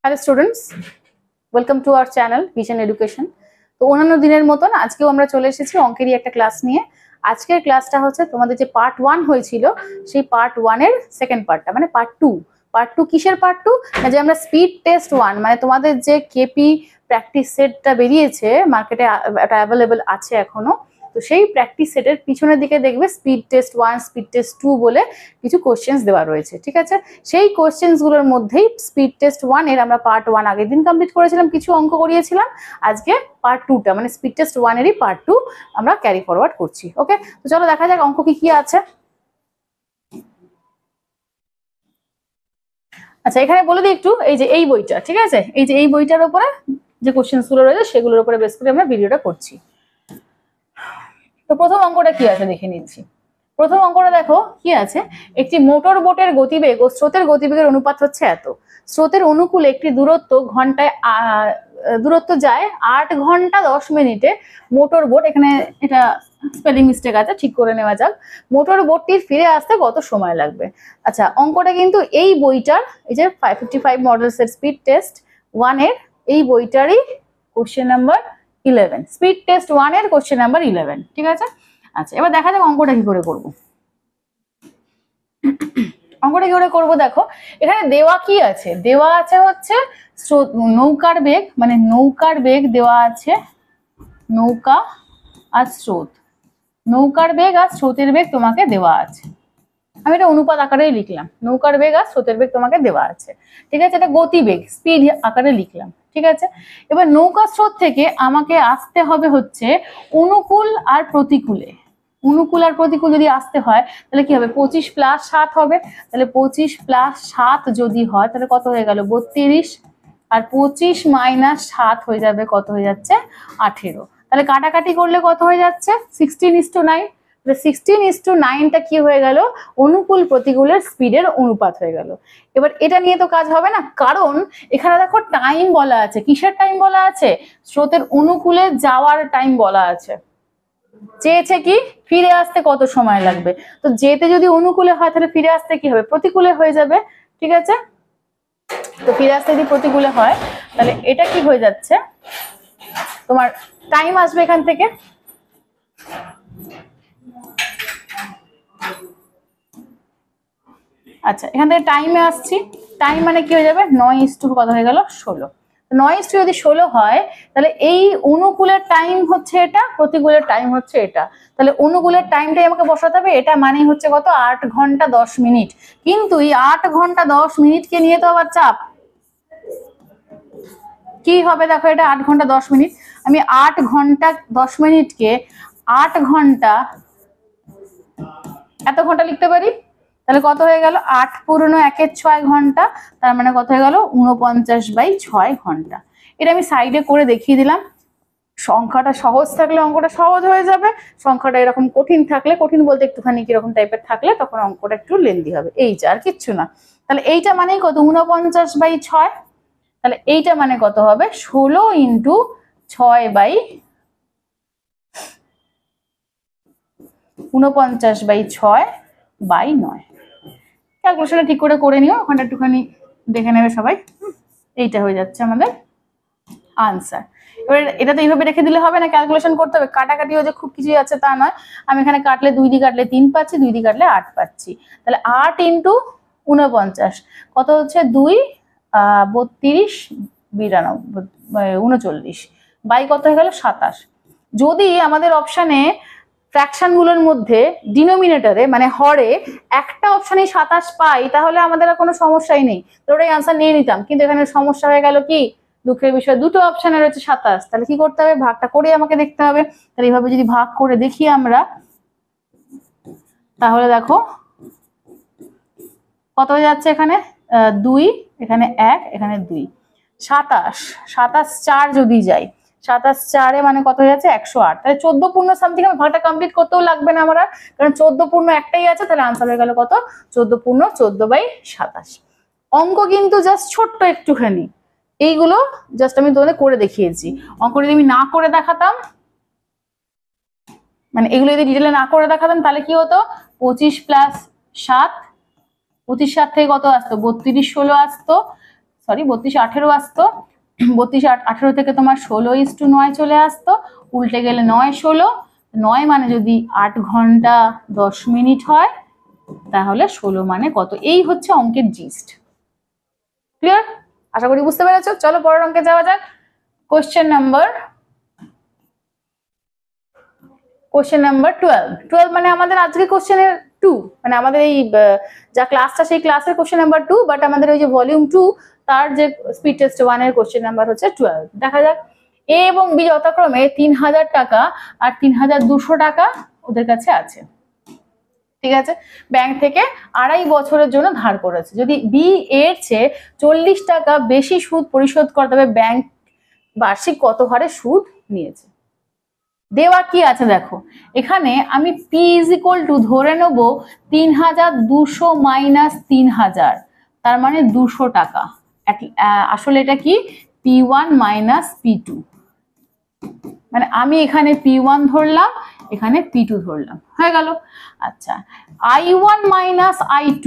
Hello students, welcome to our channel vision education. তো অন্যান্য দিনের মতন আজকেও আমরা চলে এসেছি অঙ্কেরই একটা ক্লাস নিয়ে। আজকের ক্লাসটা হচ্ছে তোমাদের যে পার্ট 1 হয়েছিল সেই পার্ট 1 এর সেকেন্ড পার্টটা, মানে পার্ট 2। পার্ট 2 কিসের পার্ট 2? না, যে আমরা স্পিড টেস্ট 1, মানে তোমাদের যে কেপি প্র্যাকটিস সেটটা বেরিয়েছে মার্কেটে, এটা অ্যাভেলেবেল আছে এখনো। তো সেই প্র্যাকটিস সেটের পিছনের দিকে দেখবে স্পিড টেস্ট 1, স্পিড টেস্ট 2 বলে কিছু কোশ্চেন্স দেওয়া রয়েছে, ঠিক আছে? সেই কোশ্চেন্স গুলোর মধ্যেই স্পিড টেস্ট 1 এর আমরা পার্ট 1 আগের দিন কমপ্লিট করেছিলাম, কিছু অঙ্ক করিয়েছিলাম। আজকে পার্ট 2টা, মানে স্পিড টেস্ট 1 এরই পার্ট 2 আমরা ক্যারি ফরওয়ার্ড করছি। ওকে, তো চলো দেখা যাক অঙ্ক কি কি আছে। আচ্ছা, এখানে বলে দিই একটু, এই যে এই বইটা, ঠিক আছে, এই যে এই বইটার উপরে যে কোশ্চেন্স গুলো রয়েছে সেগুলোর উপরে বেস করে আমরা ভিডিওটা করছি। তো প্রথম অঙ্কটা কি আছে দেখে নিচ্ছি। প্রথম অঙ্কটা দেখো কি আছে, একটি মোটর বোটের গতিবেগ ও স্রোতের গতিবেগের অনুপাত হচ্ছে এত। স্রোতের অনুকূলে একটি দূরত্ব যায় 8 ঘন্টা 10 মিনিটে। মোটর বোট, এখানে এটা স্পেলিং মিস্টেক আছে, ঠিক করে নেওয়া যাক। মোটর বোটটির ফিরে আসতে কত সময় লাগবে? আচ্ছা, অঙ্কটা কিন্তু এই বইটার, এই যে 555 মডেল সেট স্পিড টেস্ট 1 এর, এই বইটারই কোশ্চেন নাম্বার 11, স্পিড টেস্ট 1 এর কোশ্চেন নাম্বার 11, ঠিক আছে? আচ্ছা, এবার দেখা যাক অঙ্কটা কি করে করবো। অঙ্কটা কি করে করবো দেখো, এখানে দেওয়া কি আছে, দেওয়া আছে হচ্ছে নৌকার বেগ, মানে নৌকার বেগ দেওয়া আছে, নৌকা আর স্রোত, নৌকার বেগ আর স্রোতের বেগ তোমাকে দেওয়া আছে। আমি এটা অনুপাত আকারেই লিখলাম, নৌকার বেগ আর স্রোতের বেগ তোমাকে দেওয়া আছে, ঠিক আছে? এটা গতিবেগ স্পিড আকারে লিখলাম, ঠিক আছে? এবার নৌকা স্রোত থেকে আমাকে আসতে হবে হচ্ছে অনুকূল আর প্রতিকূলে। অনুকূল আর প্রতিকূল যদি আসতে হয় তাহলে কি হবে, 25 + 7 হবে। তাহলে 25 + 7 যদি হয় তাহলে কত হয়ে গেল, 32। আর 25 - 7 হয়ে যাবে, কত হয়ে যাচ্ছে, 18। তাহলে কাটাকাটি করলে কত হয়ে যাচ্ছে, 16:9। 16:9টা কি হয়ে গেল, অনুকূল প্রতিকূলের স্পিডের অনুপাত হয়ে গেল। এবার এটা নিয়ে তো কাজ হবে না, কারণ এখানে দেখো টাইম বলা আছে। কিসের টাইম বলা আছে? স্রোতের অনুকূলে যাওয়ার টাইম বলা আছে। চেয়েছে কি, ফিরে আসতে কত সময় লাগবে। তো যেতে যদি অনুকূলে হয় তাহলে ফিরে আসতে কি হবে, প্রতিকূলে হয়ে যাবে, ঠিক আছে? তো ফিরে আসতে যদি প্রতিকূলে হয় তাহলে এটা কি হয়ে যাচ্ছে, তোমার টাইম আসবে এখান থেকে। আচ্ছা, এখান থেকে টাইমে আসছি, টাইম মানে কি হয়ে যাবে, 9:, কত হয়ে গেল, 16। 9:, যদি 16 হয় তাহলে এই অনুকূলের টাইম হচ্ছে এটা, প্রতিকূলের টাইম হচ্ছে এটা। তাহলে অনুকূলের টাইমটাই আমাকে বসাতে হবে, এটা মানেই হচ্ছে কত, 8 ঘন্টা 10 মিনিট। কিন্তু এই 8 ঘন্টা 10 মিনিটকে নিয়ে তো আবার চাপ। কি হবে দেখো, এটা 8 ঘন্টা 10 মিনিট, আমি 8 ঘন্টা 10 মিনিটকে 8 ঘন্টা এত ঘন্টা লিখতে পারি। তাহলে কত হয়ে গেল, 8 × 1 = 6 ঘন্টা, তার মানে কত হয়ে গেল, 49/6 ঘন্টা। এটা আমি সাইডে করে দেখিয়ে দিলাম। সংখ্যাটা সহজ থাকলে অঙ্কটা সহজ হয়ে যাবে, সংখ্যাটা এরকম কঠিন থাকলে, কঠিন বলতে একটুখানি কিরকম টাইপের থাকলে, তখন অঙ্কটা একটু লেন্দি হবে। এইটা আর কিচ্ছু না। তাহলে এইটা মানেই কত, 49/6। তাহলে এইটা মানে কত হবে, 16 × 49/6/9। ক্যালকুলেশনটা ঠিক করে নিও, ওখানটা একটুখানি দেখে নেবে সবাই। এইটা হয়ে যাচ্ছে আমাদের আনসার। এবার এটা তো এইভাবে রেখে দিলে হবে না, ক্যালকুলেশন করতে হবে। কাটাকাটিও যে খুব কিছুই আছে তা নয়। আমি এখানে কাটলে 2 দিয়ে কাটলে 3 পাচ্ছি, 2 দিয়ে কাটলে 8 পাচ্ছি। তাহলে 8 × 49 কত হচ্ছে, 2 32 39 বাই কত হয়ে গেল, 27। যদি আমাদের অপশানে ফ্র্যাকশন গুলোর মধ্যে ডিনোমিনেটরে, মানে হরে একটা অপশানে 27 পাই তাহলে আমাদের আর কোনো সমস্যাই নেই, তো ওটাই আনসার নিয়ে নিতাম। কিন্তু এখানে সমস্যা হয়ে গেল কি, দুঃখের বিষয়, দুটো অপশানে রয়েছে 27। তাহলে কি করতে হবে, ভাগটা করে আমাকে দেখতে হবে। তাহলে এইভাবে যদি ভাগ করে দেখি আমরা, তাহলে দেখো কত হয়ে যাচ্ছে, এখানে 2, এখানে 1, এখানে 2, 27। 27 4 যদি যাই, 27 4 মানে কত হয়ে যাচ্ছে, 108। তাহলে 14 পূর্ণ সামথিং, আমার ভাগটা কমপ্লিট করতেও লাগবে না আমার, কারণ 14 পূর্ণ একটাই আছে। তাহলে আনসার হয়ে গেল কত, 14 পূর্ণ 14/27। অঙ্ক কিন্তু জাস্ট ছোট্ট একটুখানি, এইগুলো জাস্ট আমি তোমাদের করে দেখিয়েছি। অঙ্ক যদি আমি না করে দেখাতাম, মানে এগুলো যদি ডিটেলে না করে দেখাতাম তাহলে কি হতো, 25 + 7, 25 7 থেকে কত আসতো, 32 16 আসতো। সরি 32 আসতো, 32 থেকে তোমার 16:9 চলে আসতো, উল্টে গেলে 9 16, 9 মানে যদি 8 ঘন্টা 10 মিনিট হয় তাহলে 16 মানে কত? এই হচ্ছে অঙ্কের জিস্ট। ক্লিয়ার? আশা করি বুঝতে পেরেছো। চলো পরের অঙ্কে যাওয়া যাক। Question number 12। 12 মানে আমাদের আজকে কোশ্চেনের 2, মানে আমাদের এই যা ক্লাসটা সেই ক্লাসের কোশ্চেন নাম্বার 2, বাট আমাদের ওই যে ভলিউম 2 তার যে স্পিড টেস্ট 1 এর কোশ্চেন নাম্বার হচ্ছে 12। দেখা যাক। এ এবং বি যথাক্রমে 3000 টাকা আর 3200 টাকা ওদের কাছে আছে, ঠিক আছে, ব্যাংক থেকে 2.5 বছরের জন্য ধার করেছে। যদি বি এর চেয়ে 40 টাকা বেশি সুদ পরিশোধ করে তবে ব্যাংক বার্ষিক কত হারে সুদ নিয়েছে। দেওয়া কি আছে দেখো, এখানে আমি পি ইজ ইকুয়াল টু ধরে নেবো 3200 মাইনাস 3000, তার মানে 200 টাকা। আসলে এটা কি P1 মাইনাস P2, মানে আমি এখানে P1 ধরলাম, এখানে P2 ধরলাম, হয়ে গেল। আচ্ছা, I1 মাইনাস I2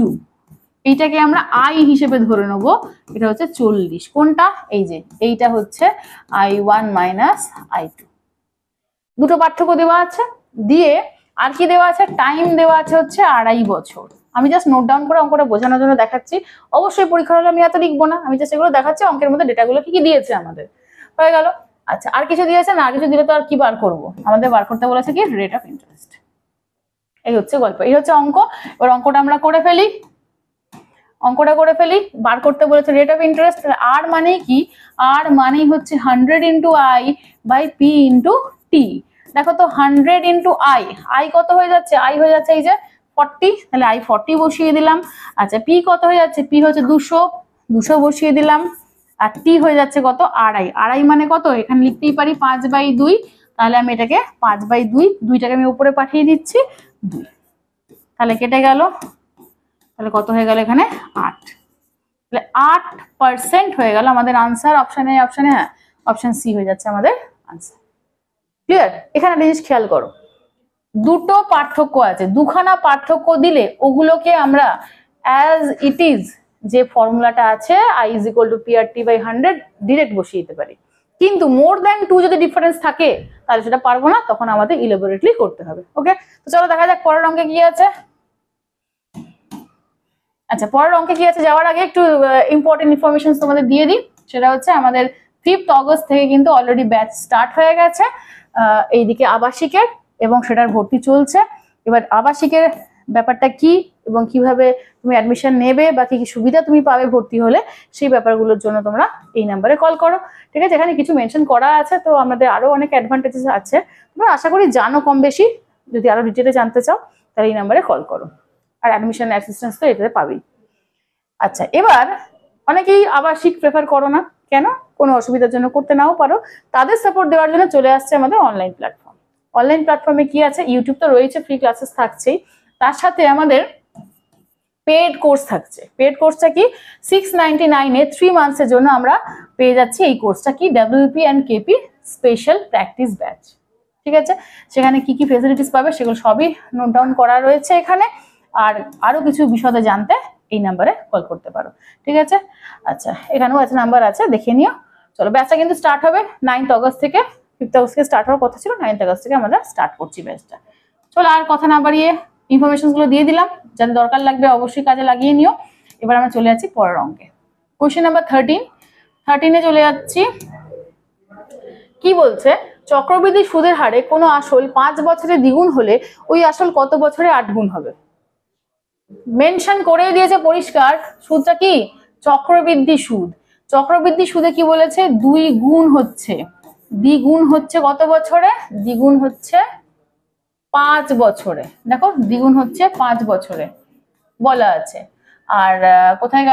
এইটাকে আমরা I হিসেবে ধরে নেব, এটা হচ্ছে 40। কোনটা? এই যে এইটা হচ্ছে I1 মাইনাস I2। দুটো পার্থক্য দেওয়া আছে, দিয়ে আর কি দেওয়া আছে? টাইম দেওয়া আছে হচ্ছে 2.5 বছর। আমি জাস্ট নোট ডাউন করে অঙ্কটা বোঝানোর জন্য দেখাচ্ছি, অবশ্যই পরীক্ষা হলে আমি এত লিখবো না, আমি জাস্ট এগুলো দেখাচ্ছি অঙ্কের মধ্যে ডেটাগুলো কি কি দিয়েছে আমাদের, হয়ে গেল। আচ্ছা, আর কিছু দিয়েছে না? আর কিছু দিলে তো আর কি বার করবো, আমাদের বার করতে বলেছে কি রেট অফ ইন্টারেস্ট। এই হচ্ছে গল্প, এই হচ্ছে অঙ্ক। এবার অঙ্কটা আমরা করে ফেলি, অঙ্কটা করে ফেলি। বার করতে বলেছে রেট অফ ইন্টারেস্ট। আর মানে কি? আর মানেই হচ্ছে 100 into I by P into T. দেখো তো 100 ইন্টু আই, আই কত হয়ে যাচ্ছে? আই হয়ে যাচ্ছে এই যে 40, তাহলে আই 40 বসিয়ে দিলাম। আচ্ছা, পি কত হয়ে যাচ্ছে? পি হচ্ছে 200 বসিয়ে দিলাম। আর টি হয়ে যাচ্ছে কত? 2.5। 2.5 মানে কত? এখানে লিখতেই পারি 5/2, তাহলে আমি এটাকে 5/2, 2টাকে আমি উপরে পাঠিয়ে দিচ্ছি 2, তাহলে কেটে গেল। তাহলে কত হয়ে গেল এখানে? 8। তাহলে 8% হয়ে গেল আমাদের আনসার। অপশনে হ্যাঁ, অপশন সি হয়ে যাচ্ছে আমাদের আনসার। ক্লিয়ার? এখানে একটা জিনিস খেয়াল করো, দুটো পার্থক্য আছে, দুখানা পার্থক্য দিলে ওগুলোকে আমরা অ্যাজ ইট ইজ যে ফর্মুলাটা আছে I is equal to P R T by 100 direct বসিয়ে দিতে পারি, কিন্তু মোর দ্যান 2 যদি ডিফারেন্স থাকে তাহলে সেটা পারবো না, তখন আমাদের ইলাবোরেটলি করতে হবে। ওকে, তো চলো দেখা যাক পরের অঙ্কে কি আছে। আচ্ছা, পরের অঙ্কে কি আছে যাওয়ার আগে একটু ইম্পর্টেন্ট ইনফরমেশন তোমাদের দিয়ে দিই। সেটা হচ্ছে আমাদের 5th অগস্ট থেকে কিন্তু অলরেডি ব্যাচ স্টার্ট হয়ে গেছে এইদিকে আবাসিকের, এবং সেটার ভর্তি চলছে। এবার আবাসিকের ব্যাপারটা কি এবং কিভাবে তুমি অ্যাডমিশন নেবে বা কি কি সুবিধা তুমি পাবে ভর্তি হলে, সেই ব্যাপারগুলোর জন্য তোমরা এই নাম্বারে কল করো, ঠিক আছে? এখানে কিছু মেনশন করা আছে, তো আমাদের আরো অনেক অ্যাডভান্টেজেস আছে, তোমরা আশা করি জানো কম বেশি। যদি আরো ডিটেলে জানতে চাও তাহলে এই নাম্বারে কল করো, আর অ্যাডমিশন অ্যাসিস্ট্যান্স তো এটাতে পাবেই। আচ্ছা, এবার অনেকেই আবাসিক প্রেফার করো না, কেন? কোনো অসুবিধার জন্য করতে নাও পারো, তাদের সাপোর্ট দেওয়ার জন্য চলে আসছে আমাদের অনলাইন প্ল্যাটফর্ম। অনলাইন প্ল্যাটফর্মে কি আছে? ইউটিউব তো রয়েছে, ফ্রি ক্লাসেস থাকছেই, তার সাথে আমাদের পেড কোর্স থাকছে। পেড কোর্সটা কি? 699 3 মান্থসের জন্য আমরা পেয়ে যাচ্ছি এই কোর্সটা কি? WP and KP special practice batch, ঠিক আছে? সেখানে কি কি ফেসিলিটিস পাবে সেগুলো সবই নোট ডাউন করা রয়েছে এখানে, আর আরো কিছু বিষয়ে জানতে এই নাম্বারে কল করতে পারো, ঠিক আছে? আচ্ছা, এখানেও আছে নাম্বার আছে, দেখে নিও। চলো, ব্যাচটা কিন্তু স্টার্ট হবে 9th অগস্ট থেকে। 5th অগস্ট থেকে স্টার্ট হওয়ার কথা ছিল, 9th অগস্ট থেকে আমরা স্টার্ট করছি ব্যাচটা। চলো, আর কথা না বাড়িয়ে ইনফরমেশন গুলো দিয়ে দিলাম, যাদের দরকার লাগবে অবশ্যই কাজে লাগিয়ে নিও। এবার আমরা চলে যাচ্ছি পরের অঙ্কে। কোশ্চেন নাম্বার 13 চলে যাচ্ছি। কি বলছে? চক্রবৃদ্ধি সুদের হারে কোনো আসল 5 বছরে দ্বিগুণ হলে ওই আসল কত বছরে 8 গুণ হবে? মেনশন করে দিয়েছে পরিষ্কার, সুদটা কি? চক্রবৃদ্ধি সুদ। চক্রবৃদ্ধি সুদে কি বলেছে? 2 গুণ হচ্ছে, দ্বিগুণ হচ্ছে কত বছরে? দ্বিগুণ হচ্ছে 5 বছরে। দেখো, দ্বিগুণ হচ্ছে 5 বছরে বলা আছে। আর কোথায়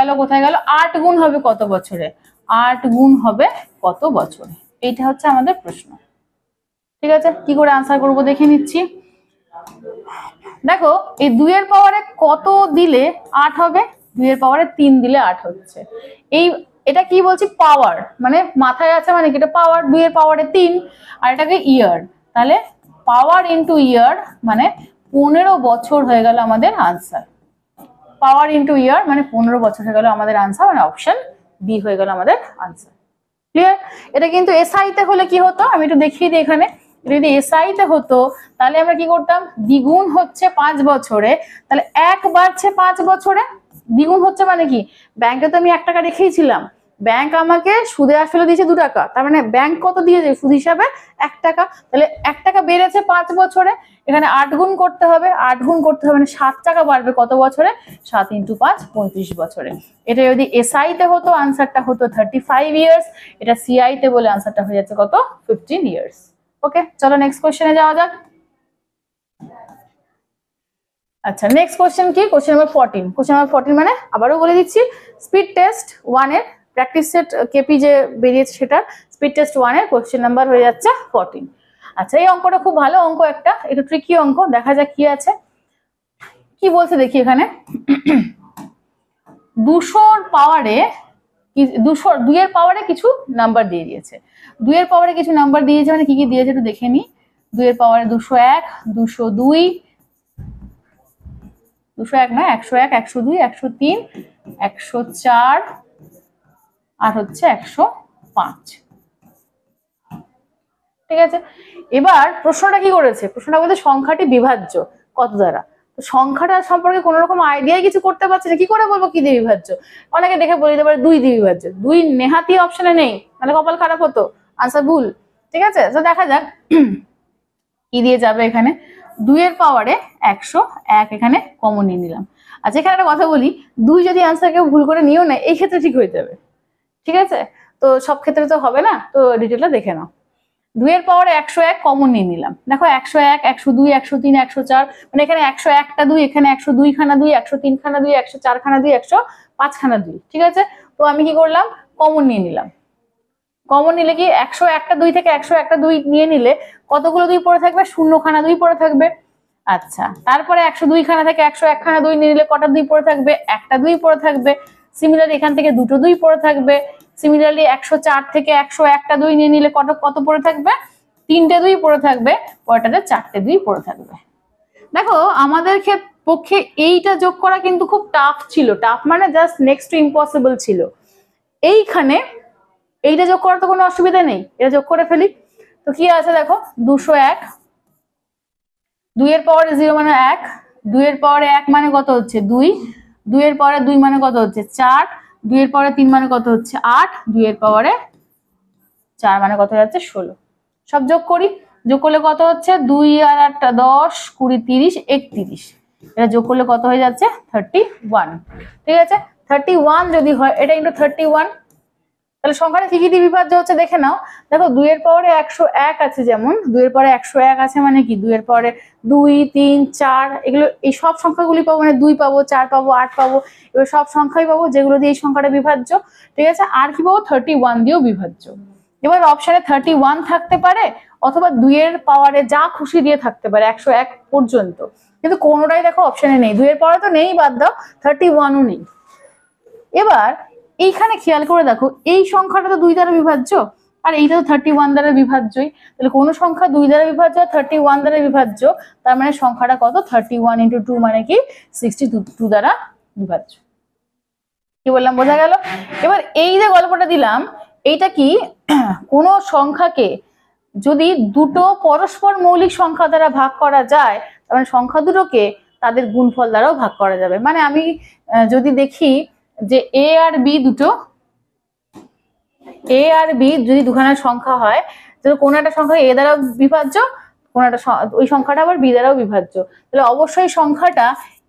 গেল 8 গুণ হবে কত বছরে? 8 গুণ হবে কত বছরে? এইটা হচ্ছে আমাদের প্রশ্ন, ঠিক আছে? কি করে আনসার করবো দেখে নিচ্ছি। দেখো, এই 2 এর পাওয়ারে কত দিলে 8 হবে? 2 এর পাওয়ারে 3 দিলে 8 হচ্ছে। এটা কি বলছি? পাওয়ার, মানে মাথায় আছে, মানে এটা পাওয়ার 2 এর পাওয়ারে 3, আর এটাকে ইয়ার, তাহলে পাওয়ার ইন্টু ইয়ার মানে 15 বছর হয়ে গেল আমাদের আনসার। পাওয়ার ইন্টু ইয়ার মানে 15 বছর হয়ে গেল আমাদের আনসার, মানে অপশন বি হয়ে গেল আমাদের আনসার। ক্লিয়ার? এটা কিন্তু এসআই তে হলে কি হতো আমি একটু দেখিয়ে দিই এখানে। যদি এসআই তে হতো তাহলে আমরা কি করতাম, দ্বিগুণ হচ্ছে 5 বছরে, তাহলে 1 বাড়ছে 5 বছরে। দ্বিগুণ হচ্ছে মানে কি, ব্যাংকে তো আমি 1 টাকা রেখেইছিলাম, ব্যাংক আমাকে সুদে আসলে দিয়েছে 2 টাকা, তার মানে ব্যাংক কত দিয়েছে সুদ হিসাবে 1 টাকা, তাহলে 1 টাকা বেড়েছে 5 বছরে। এখানে 8 গুণ করতে হবে, 8 গুণ করতে হবে মানে 7 টাকা বাড়বে কত বছরে, 7 × 5 35 বছরে। এটা যদি এসআই তে হতো আনসারটা হতো 35 ইয়ার্স, এটা সিআই তে বলে আনসারটা হয়ে যাচ্ছে কত 15 ইয়ার্স। ওকে, চলো নেক্সট কোশ্চেনে যাওয়া যাক। আচ্ছা, নেক্সট কোশ্চেন কি, কোশ্চেন নাম্বার 14। কোশ্চেন নাম্বার 14 মানে আবারও বলে দিচ্ছি, স্পিড টেস্ট 1 এর প্র্যাকটিস সেট কেপি যে বেরিয়েছে সেটা স্পিড টেস্ট 1 এর কোশ্চেন নাম্বার হয়ে যাচ্ছে 14। আচ্ছা, এই অঙ্কটা খুব ভালো অঙ্ক, একটা একটু ট্রিকি অঙ্ক, দেখা যাক কি আছে। কি বলছে দেখি এখানে, 200 পাওয়ারে 2 এর পাওয়ারে কিছু নাম্বার দিয়ে দিয়েছে। 2 এর পাওয়ারে কিছু নাম্বার দিয়েছে মানে কি কি দিয়েছে একটু দেখে নি। 2 এর পাওয়ারে 201, 202, 201 না 101, 102, 103, 104 আর হচ্ছে 105। ঠিক আছে, এবার প্রশ্নটা কি করেছে, প্রশ্নটা বলতে সংখ্যাটি বিভাজ্য কত দ্বারা। তো সংখ্যাটা সম্পর্কে কোনো রকম আইডিয়াই কিছু করতে পারছে না, কি করে বলবো কি দিয়ে বিভাজ্য। অনেকে দেখে বলে দিতে পারে 2 দিয়ে বিভাজ্য, 2 নেহাতি অপশনে নেই, মানে কপাল খারাপ হতো, আনসার ভুল। ঠিক আছে, তো দেখা যাক কি দিয়ে যাবে এখানে। 2 এর পাওয়ারে 101 এখানে কমন নিয়ে নিলাম। আচ্ছা, এখানে একটা কথা বলি, 2 যদি আনসার কেউ ভুল করে নিও না, এই ক্ষেত্রে ঠিক হয়ে যাবে। ঠিক আছে, তো সব ক্ষেত্রে তো হবে না, তো ডিটেলটা দেখে নাও। 2 এর পাওয়ারে 101 কমন নিয়ে নিলাম, দেখো 101, 102, 103, 104, মানে এখানে 101টা 2, এখানে 102 খানা 2, 103 খানা 2, 104 খানা 2, 105 খানা 2। ঠিক আছে, তো আমি কি করলাম, কমন নিয়ে নিলাম। কমন নিলে কি 101টা 2 থেকে 101টা 2 নিয়ে নিলে কতগুলো 2 পড়ে থাকবে, 0 খানা 2 পড়ে থাকবে। আচ্ছা, তারপরে 102 খানা থেকে 101 খানা 2 নিয়ে নিলে কটা 2 পড়ে থাকবে, একটা 2 পড়ে থাকবে। সিমিলারলি এখান থেকে দুটো 2 পড়ে থাকবে। সিমিলারলি 104 থেকে 101টা 2 নিয়ে নিলে কত পড়ে থাকবে, 3টে 2 পড়ে থাকবে, পরেরটাতে 4টে 2 পড়ে থাকবে। দেখো আমাদের পক্ষে এইটা যোগ করা কিন্তু খুব টাফ ছিল, টাফ মানে জাস্ট নেক্সট টু ইম্পসিবল ছিল। এইখানে এইটা যোগ করার তো কোনো অসুবিধা নেই, এটা যোগ করে ফেলি। তো কি আছে দেখো, 201, 2 এর পাওয়ারে 0 মানে 1, 2 এর পাওয়ারে 1 মানে কত হচ্ছে 2, 2 এর পাওয়ারে 2 মানে কত হচ্ছে 4, 2 এর পাওয়ারে 3 মানে কত হচ্ছে 8, 2 এর পাওয়ারে 4 মানে কত যাচ্ছে 16। সব যোগ করি, যোগ করলে কত হচ্ছে 2 আর 8টা 10, 20, 30, 31। এটা যোগ করলে কত হয়ে যাচ্ছে 31। ঠিক আছে, 31 যদি হয় এটা ইন্টু 31, তাহলে সংখ্যাটা কি কি দিয়ে বিভাজ্য হচ্ছে দেখে নাও। দেখো 2 এর পাওয়ারে 101 আছে, যেমন 2 এর পাওয়ারে 101 আছে মানে কি 2 এর পাওয়ারে 2, 3, 4 এগুলো এই সব সংখ্যাগুলি পাবো, মানে 2 পাবো, 4 পাবো, 8 পাবো, এবার সব সংখ্যাই পাবো যেগুলো দিয়ে এই সংখ্যাটা বিভাজ্য। ঠিক আছে, আর কি পাবো 31 দিয়েও বিভাজ্য। এবার অপশনে 31 থাকতে পারে অথবা 2 এর পাওয়ারে যা খুশি দিয়ে থাকতে পারে 101 পর্যন্ত, কিন্তু কোনোটাই দেখো অপশনে নেই। 2 এর পাওয়ারে তো নেই, বাদ দাও, 31ও নেই। এবার এইখানে খেয়াল করে দেখো, এই সংখ্যাটা তো 2 দ্বারা বিভাজ্য আর এইটা তো 31 দ্বারা বিভাজ্যই, তাহলে কোন সংখ্যা 2 দ্বারা বিভাজ্য আর 31 দ্বারা বিভাজ্য, তার মানে সংখ্যাটা কত 31 × 2 মানে কি 62 দ্বারা বিভাজ্য। কি বললাম বোঝা গেল? এবার এই যে গল্পটা দিলাম, এইটা কি কোন সংখ্যাকে যদি দুটো পরস্পর মৌলিক সংখ্যা দ্বারা ভাগ করা যায়, তার মানে সংখ্যা দুটোকে তাদের গুণফল দ্বারাও ভাগ করা যাবে। মানে আমি যদি দেখি যে এ আর বি দুটো, এ আর বি যদি দুখানা সংখ্যা হয়, যদি কোনো একটা সংখ্যা এ দ্বারা বিভাজ্য, কোনো একটা ওই সংখ্যাটা আবার বি দ্বারাও বিভাজ্য, তাহলে অবশ্যই সংখ্যাটা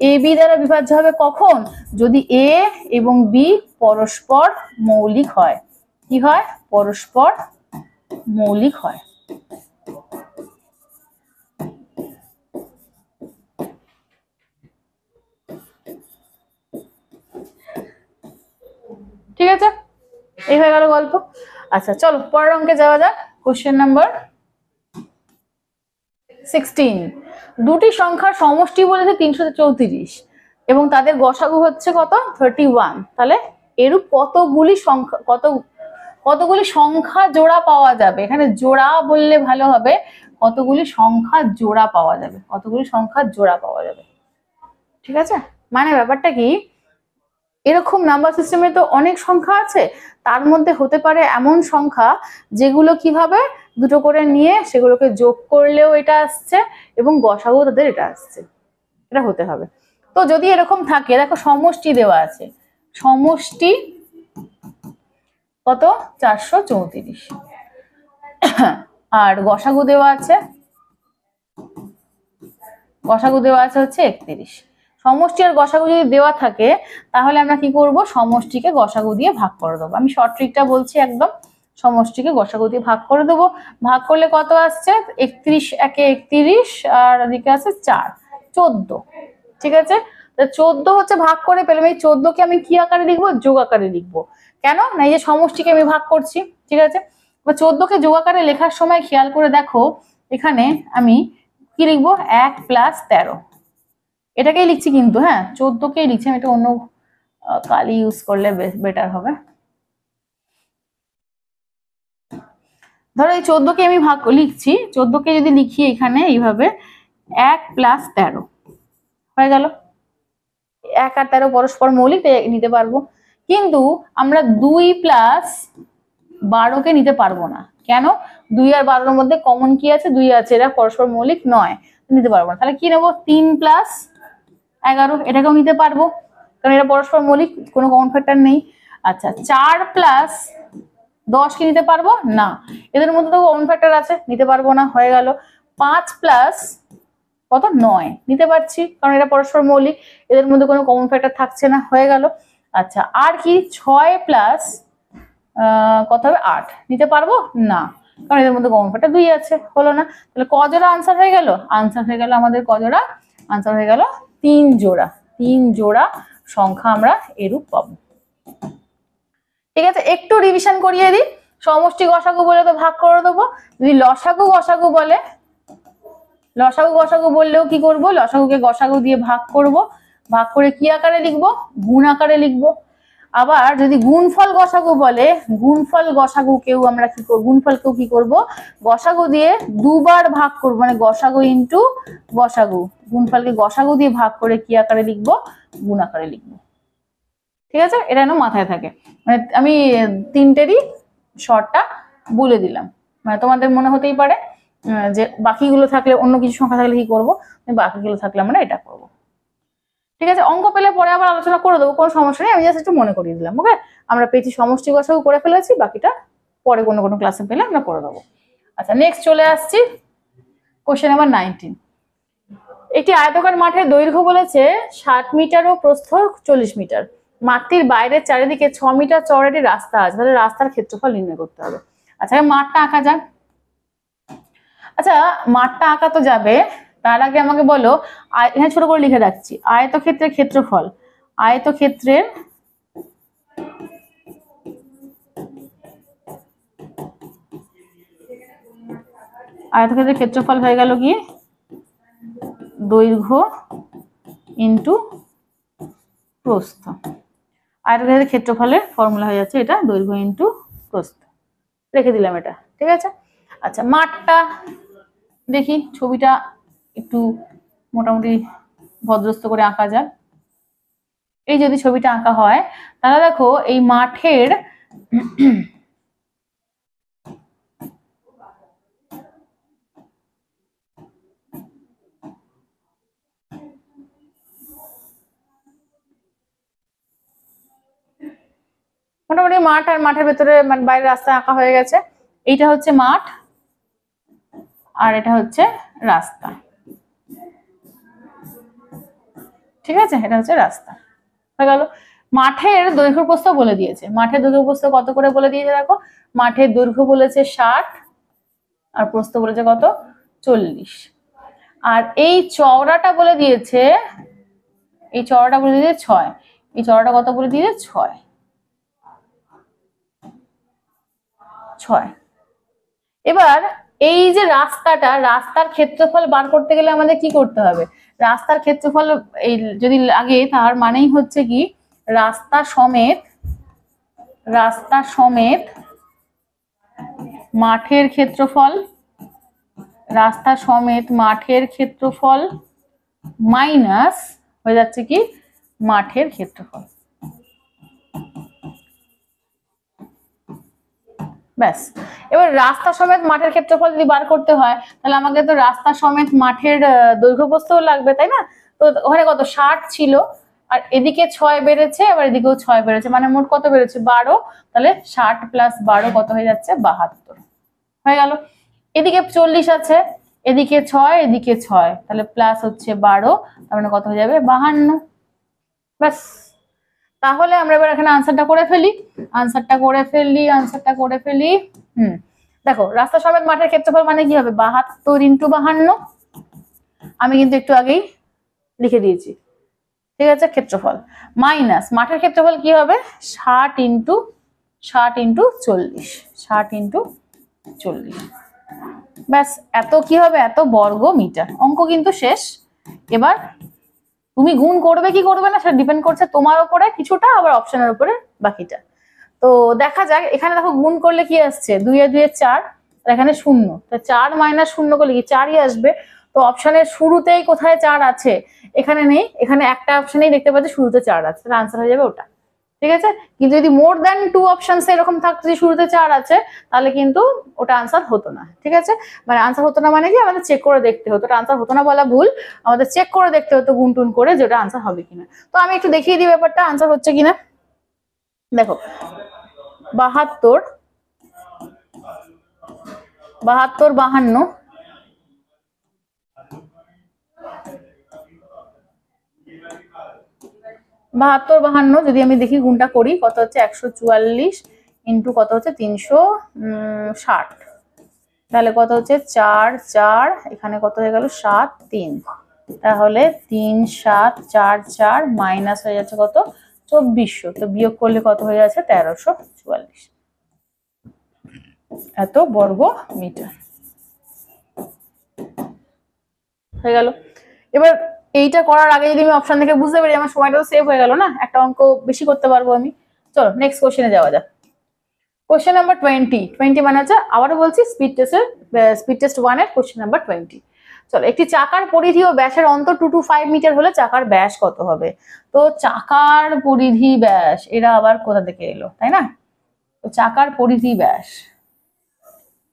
এ বি দ্বারা বিভাজ্য হবে কখন, যদি এ এবং বি পরস্পর মৌলিক হয়। কি হয়? পরস্পর মৌলিক হয়। ঠিক আছে, এই হয়ে গেল গল্প। আচ্ছা চলো পরের অঙ্কে যাওয়া যাক। কোশ্চেন নাম্বার 16, দুটি সংখ্যার সমষ্টি বলেছে 334 এবং তাদের গসাগু হচ্ছে কত 31, তাহলে এরূপ কতগুলি সংখ্যা জোড়া পাওয়া যাবে। এখানে জোড়া বললে ভালো হবে, কতগুলি সংখ্যা জোড়া পাওয়া যাবে, কতগুলি সংখ্যা জোড়া পাওয়া যাবে। ঠিক আছে, মানে ব্যাপারটা কি, এরকম নাম্বার সিস্টেমে তো অনেক সংখ্যা আছে, তার মধ্যে হতে পারে এমন সংখ্যা যেগুলো কি হবে, দুটো করে নিয়ে সেগুলোকে যোগ করলেও এটা আসছে এবং গসাগু তাদের এটা আসছে, এটা হতে হবে। তো যদি এরকম থাকে, দেখো সমষ্টি দেওয়া আছে, সমষ্টি কত 434, আর গসাগু দেওয়া আছে, গসাগু দেওয়া আছে হচ্ছে 31। সমষ্টি আর গসাগু যদি দেওয়া থাকে তাহলে আমরা কি করব, সমষ্টিকে গসাগু দিয়ে ভাগ করে দেবো। আমি শর্ট ট্রিকটা বলছি একদম, সমষ্টিকে গসাগু দিয়ে ভাগ করে দেবো। ভাগ করলে কত আসছে, 31 একে 31 আর এদিকে আছে 4, 14। ঠিক আছে, 14 হচ্ছে ভাগ করে পেলাম। এই 14 কে আমি কি আকারে লিখবো, যোগ আকারে লিখবো। কেন না, এই যে সমষ্টিকে আমি ভাগ করছি, ঠিক আছে। 14 কে যোগ আকারে লেখার সময় খেয়াল করে দেখো, এখানে আমি কি লিখবো, 1 + 13, এটাকেই লিখছি কিন্তু, হ্যাঁ 14 কেই লিখছি। আমি এটা অন্য কালি ইউজ করলে বেটার হবে। ধরো এই 14 কে আমি ভাগ লিখছি, 14 কে যদি লিখি এখানে এইভাবে 1 + 13 হয়ে গেল। 1 আর 13 পরস্পর মৌলিক, নিতে পারবো। কিন্তু আমরা 2 + 12 কে নিতে পারবো না। কেন, 2 আর 12 এর মধ্যে কমন কি আছে, 2 আছে, এরা পরস্পর মৌলিক নয়, নিতে পারবো না। তাহলে কি নেবো, 3 + 11, এটাকেও নিতে পারবো কারণ এরা পরস্পর মৌলিক, কোনো কমন ফ্যাক্টর নেই। আচ্ছা 4 + 10 কি নিতে পারবো না, এদের মধ্যে তো কমন ফ্যাক্টর আছে, নিতে পারবো না, হয়ে গেল। 5 + কত 9 নিতে পারছি কারণ এরা পরস্পর মৌলিক, এদের মধ্যে কোনো কমন ফ্যাক্টর থাকছে না, হয়ে গেল। আচ্ছা আর কি, 6 + কত হবে 8 নিতে পারবো না কারণ এদের মধ্যে কমন ফ্যাক্টর 2 আছে, হলো না। তাহলে ক জোড়া আনসার হয়ে গেল, আনসার হয়ে গেল আমাদের ক জোড়া, আনসার হয়ে গেল 3 জোড়া। 3 জোড়া সংখ্যা আমরা এরূপ পাবো। ঠিক আছে, একটু রিভিশন করিয়ে দিই। সমষ্টি গসাগু বলে তো ভাগ করে দেবো, যদি লসাগু গসাগু বলে, লসাগু গসাগু বললেও কি করব, লসাগুকে গসাগু দিয়ে ভাগ করব, ভাগ করে কি আকারে লিখব, গুণ আকারে লিখব। আবার যদি গুণফল গসাগু বলে, গুণফল গসাগুকেও আমরা কি করব, গুণফলকেও কি করব, গসাগু দিয়ে দুবার ভাগ করব, মানে গসাগু ইনটু গসাগু, গুণফলকে গসাগু দিয়ে ভাগ করে কি আকারে লিখব, গুণ আকারে লিখব। ঠিক আছে, এটা যেন মাথায় থাকে। মানে আমি তিনটেরই শর্টটা বলে দিলাম, মানে তোমাদের মনে হতেই পারে যে বাকিগুলো থাকলে, অন্য কিছু সংখ্যা থাকলে কি করবো, বাকিগুলো থাকলে আমরা এটা করব। ঠিক আছে, অঙ্ক পেলে পরে আবার আলোচনা করে দেবো, কোনো সমস্যা নেই, আমি জাস্ট একটু মনে করিয়ে দিলাম। ওকে, আমরা পেয়েছি সমষ্টি গসাগু করে ফেলেছি, বাকিটা পরে কোনো কোনো ক্লাসে পেলে আমরা করে দেবো। আচ্ছা নেক্সট চলে আসছি কোশ্চেন নাম্বার 19। একটি আয়তকার মাঠের দৈর্ঘ্য বলেছে 60 মিটার ও প্রস্থ 40 মিটার। মাঠটির বাইরের চারিদিকে 6 মিটার চওড়া একটি রাস্তা আছে, তাহলে রাস্তার ক্ষেত্রফল নির্ণয় করতে হবে। আচ্ছা মাঠটা আঁকা যাক। আচ্ছা মাঠটা আঁকা তো যাবে, তার আগে আমাকে বলো, এখানে ছোট করে লিখে রাখছি, আয়তক্ষেত্রের ক্ষেত্রফল, আয়তক্ষেত্রের আয়তক্ষেত্রের ক্ষেত্রফল হয়ে গেল কি, দৈর্ঘ্য ইন্টু প্রস্থ। আয়তক্ষেত্রের ক্ষেত্রফলের ফর্মুলা হয়ে যাচ্ছে এটা, দৈর্ঘ্য ইন্টু প্রস্থ, রেখে দিলাম এটা। ঠিক আছে, আচ্ছা মাঠটা দেখি, ছবিটা একটু মোটামুটি ভদ্রস্থ করে আঁকা যাক। এই যদি ছবিটা আঁকা হয় তাহলে দেখো এই মাঠের মোটামুটি মাঠ, আর মাঠের ভেতরে মানে বাইরে রাস্তা আঁকা হয়ে গেছে। এইটা হচ্ছে মাঠ আর এটা হচ্ছে রাস্তা। ঠিক আছে, এটা হচ্ছে রাস্তা, হয়ে গেল। মাঠের দৈর্ঘ্য প্রস্থ বলে দিয়েছে, মাঠের দৈর্ঘ্য প্রস্থ কত করে বলে দিয়েছে দেখো, মাঠের দৈর্ঘ্য বলেছে 60 আর প্রস্থ বলেছে কত 40। আর এই চওড়াটা বলে দিয়েছে, এই চওড়াটা বলে দিয়েছে 6, এই চওড়াটা কত বলে দিয়েছে 6। এবার এই যে রাস্তাটা, রাস্তার ক্ষেত্রফল বার করতে গেলে আমাদের কি করতে হবে, রাস্তার ক্ষেত্রফল এই যদি লাগে তার মানেই হচ্ছে কি, রাস্তা সমেত, রাস্তা সমেত মাঠের ক্ষেত্রফল, রাস্তা সমেত মাঠের ক্ষেত্রফল মাইনাস হয়ে যাচ্ছে কি মাঠের ক্ষেত্রফল। ব্যাস। এবার রাস্তা সমেত মাঠের ক্ষেত্রফল যদি বার করতে হয় তাহলে আমাকে তো রাস্তা সমেত মাঠের দৈর্ঘ্য প্রস্থও লাগবে, তাই না? তো ওখানে কত 60 ছিল, আর এদিকে 6 বেড়েছে, আবার এদিকেও 6 বেড়েছে, মানে মোট কত বেড়েছে 12। তাহলে 60 + 12 কত হয়ে যাচ্ছে 72 হয়ে গেল। এদিকে 40 আছে, এদিকে 6, এদিকে 6, তাহলে প্লাস হচ্ছে 12, তার মানে কত হয়ে যাবে 52। ব্যাস। তাহলে আমরা এবার এখানে আনসারটা করে ফেলি, আনসারটা করে ফেলি। দেখো রাস্তা সমেত মাঠের ক্ষেত্রফল মানে কি হবে 72 × 52। আমি কিন্তু একটু আগেই লিখে দিয়েছি, ঠিক আছে, ক্ষেত্রফল মাইনাস মাঠের ক্ষেত্রফল কি হবে 60 × 40, 60 × 40। ব্যাস, এত কি হবে এত বর্গ মিটার। অঙ্ক কিন্তু শেষ। এবার তুমি গুণ করবে কি করবে না সেটা ডিপেন্ড করছে তোমার উপরে কিছুটা, আবার অপশনের উপরে বাকিটা। তো দেখা যাক, এখানে দেখো গুণ করলে কি আসছে 2 এ 2 এ 4, আর এখানে 0, তা 4 - 0 করলে কি 4ই আসবে। তো অপশনের শুরুতেই কোথায় 4 আছে, এখানে নেই, এখানে একটা অপশনেই দেখতে পাচ্ছি শুরুতে 4 আছে, তাহলে আনসার হয়ে যাবে ওটা, ঠিক আছে। কিন্তু যদি মোর দ্যান 2 অপশনস এরকম থাকতো যে শুরুতে 4 আছে, তাহলে কিন্তু ওটা আনসার হতো না, ঠিক আছে। মানে আনসার হতো না মানে কি আমাদের চেক করে দেখতে হতো, ওটা আনসার হতো না বলা ভুল, আমাদের চেক করে দেখতে হতো গুণ টুন করে যে ওটা আনসার হবে কিনা। তো আমি একটু দেখিয়ে দিই ব্যাপারটা আনসার হচ্ছে কিনা। দেখো 72, 52, 52, 52 যদি আমি দেখি গুণটা করি কত হচ্ছে 144 ইন্টু কত হচ্ছে 360, তাহলে কত হচ্ছে 4 4, এখানে কত হয়ে গেল 7 3, তাহলে 3 7 4 4 মাইনাস হয়ে যাচ্ছে কত 2400, তো বিয়োগ করলে কত হয়ে যাচ্ছে 1344, এত বর্গ মিটার হয়ে গেল। এবার এইটা করার আগে যদি আমি অপশন দেখে বুঝতে পারি আমার সময়টা তো সেভ হয়ে গেল না, একটা অঙ্ক বেশি করতে পারবো আমি। চলো নেক্সট কোশ্চেনে যাওয়া যাক। কোশ্চেন নাম্বার 20 মানে হচ্ছে আবারও বলছি স্পিড টেস্ট 1 এর কোশ্চেন নাম্বার 20। চলো, একটি চাকার পরিধি ও ব্যাসের অন্তর 2 to 5 মিটার হলে চাকার ব্যাস কত হবে। তো চাকার পরিধি ব্যাস এরা আবার কোথা থেকে এলো, তাই না? তো চাকার পরিধি ব্যাস,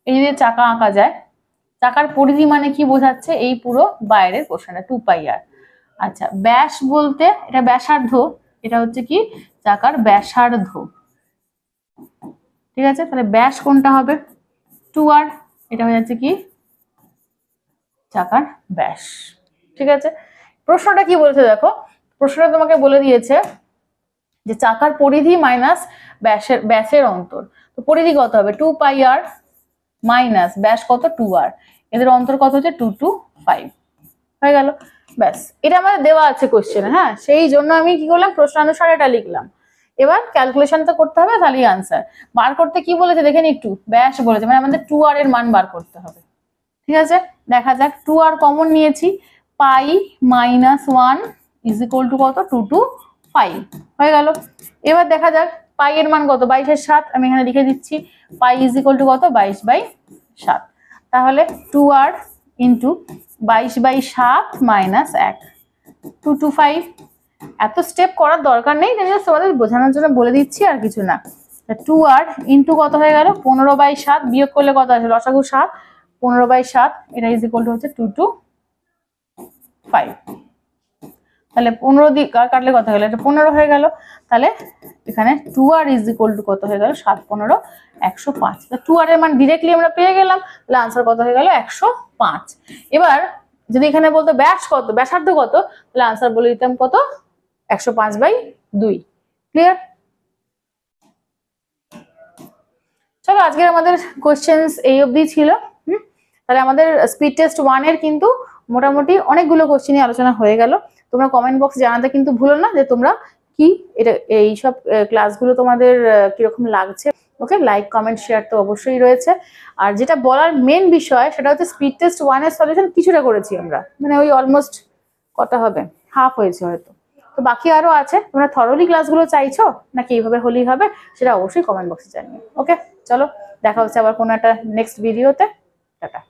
এই যে চাকা আঁকা যায়, চাকার পরিধি মানে কি বোঝাচ্ছে এই পুরো বাইরের পোর্শনটা 2πr। আচ্ছা, ব্যাস বলতে এটা ব্যাসার্ধ, এটা হচ্ছে কি চাকার ব্যাসার্ধ, ঠিক আছে। তাহলে ব্যাস কোনটা হবে 2r, এটা হয়ে যাচ্ছে কি চাকার ব্যাস, ঠিক আছে। প্রশ্নটা কি বলেছে দেখো, প্রশ্নটা তোমাকে বলে দিয়েছে যে চাকার পরিধি মাইনাস ব্যাসের অন্তর। তো পরিধি কত হবে 2πr মাইনাস ব্যাস কত 2r, এদের অন্তর কত হচ্ছে 2 to 5 হয়ে গেল। ব্যাস, এটা আমাদের দেওয়া আছে কোশ্চেনে, হ্যাঁ, সেই জন্য আমি কি করলাম প্রশ্নানুসারে এটা লিখলাম। এবার ক্যালকুলেশন তো করতে হবে, তাহলেই আনসার বার করতে কি বলেছে দেখে নি একটু, ব্যাস বলেছে মানে আমাদের 2r এর মান বার করতে হবে, ঠিক আছে। দেখা যাক 2r কমন নিয়েছি, পাই মাইনাস 1 ইজ ইকুয়াল টু কত 2 to 5 হয়ে গেল। এবার দেখা যাক পাই এর মান কত 22/7, আমি এখানে লিখে দিচ্ছি পাই ইজ ইকুয়াল টু কত 22/7, তাহলে 2r ইন্টু 22/7 মাইনাস 1 2 to 5। এত স্টেপ করার দরকার নেই, তোমাদের বোঝানোর জন্য বলে দিচ্ছি আর কিছু না। 2r ইন্টু কত হয়ে গেল 15/7, বিয়োগ করলে কত আসে লসাগু 7, 15/7 এটা ইজ ইকুয়াল টু হচ্ছে 2 to 5, তাহলে 15 দিয়ে কাটলে কত হলো এটা 15 হয়ে গেল। তাহলে এখানে 2r ইজ ইকুয়াল টু কত হয়ে গেল 7 15 105, তো 2r এর মান ডাইরেক্টলি আমরা পেয়ে গেলাম, তাহলে आंसर কত হয়ে গেল 105। এবার যদি এখানে বলতো ব্যাস কত ব্যাসার্ধ কত, তাহলে आंसर বলে দিতাম কত 105/2। ক্লিয়ার? চলো আজকের আমাদের কোশ্চেন্স এই অবধি ছিল। তাহলে আমাদের স্পিড টেস্ট 1 এর কিন্তু মোটামুটি অনেকগুলো কোশ্চেনই আলোচনা হয়ে গেল। তোমরা কমেন্ট বক্সে জানাতে কিন্তু ভুলো না যে তোমরা কি এটা এই সব ক্লাসগুলো তোমাদের কিরকম লাগছে। ওকে, লাইক কমেন্ট শেয়ার তো অবশ্যই রয়েছে। আর যেটা বলার মেন বিষয় সেটা হচ্ছে স্পিড টেস্ট 1 এর সলিউশন কিছুটা করেছি আমরা, মানে ওই অলমোস্ট কটা হবে হাফ হয়েছে হয়তো, তো বাকি আরো আছে। তোমরা থরলি ক্লাসগুলো চাইছো নাকি এইভাবে হলেই হবে সেটা অবশ্যই কমেন্ট বক্সে জানিও। ওকে, চলো দেখা হচ্ছে আবার কোনো একটা নেক্সট ভিডিওতে। টাটা।